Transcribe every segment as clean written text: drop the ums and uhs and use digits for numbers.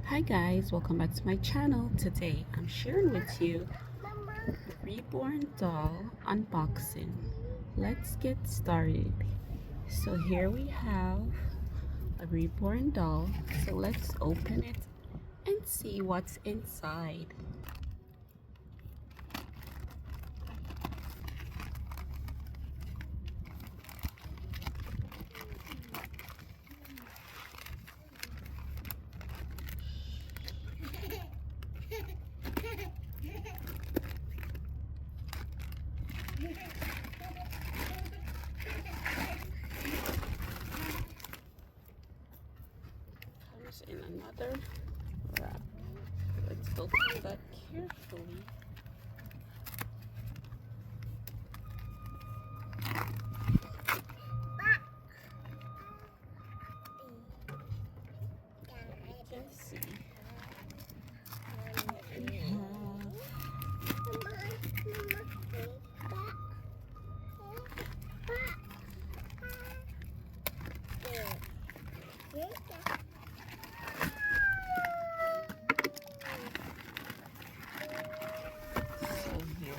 Hi guys, welcome back to my channel. Today I'm sharing with you the Reborn doll unboxing. Let's get started. So here we have a Reborn doll. So let's open it and see what's inside. Comes in another wrap. Let's open that carefully. You can see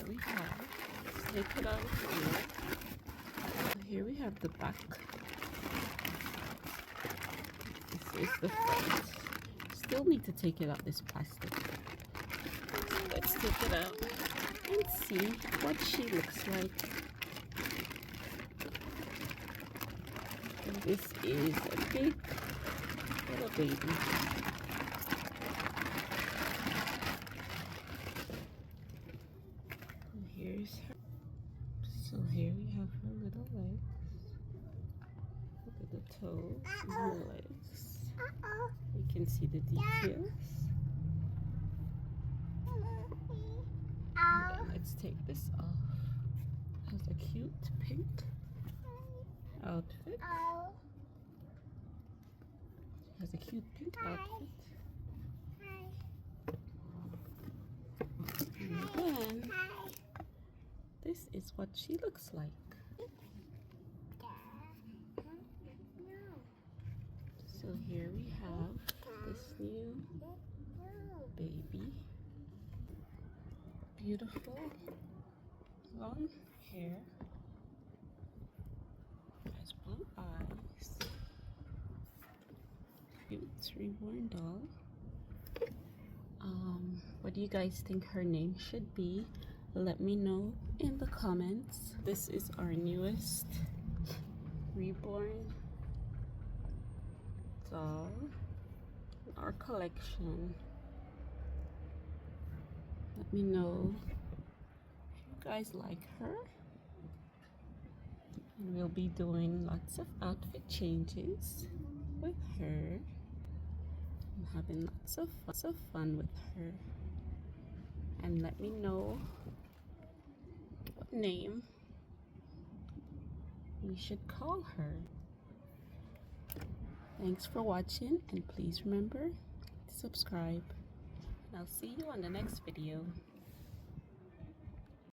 we have take it out of here. So here we have the back. This is the front. Still need to take it out, this plastic. So let's take it out and see what she looks like. And this is a big little baby. And here's her. So here we have her little legs. Look at the toes and her legs. You can see the details. Okay, let's take this off. Has a cute pink outfit. Has a cute pink outfit. And then this is what she looks like. So here we have this new baby. Beautiful long hair. Has blue eyes. Cute reborn doll. What do you guys think her name should be? Let me know in the comments. This is our newest reborn doll in our collection. Let me know if you guys like her. And we'll be doing lots of outfit changes with her. I'm having lots of fun with her. And let me know what name we should call her. Thanks for watching, and please remember to subscribe. And I'll see you on the next video.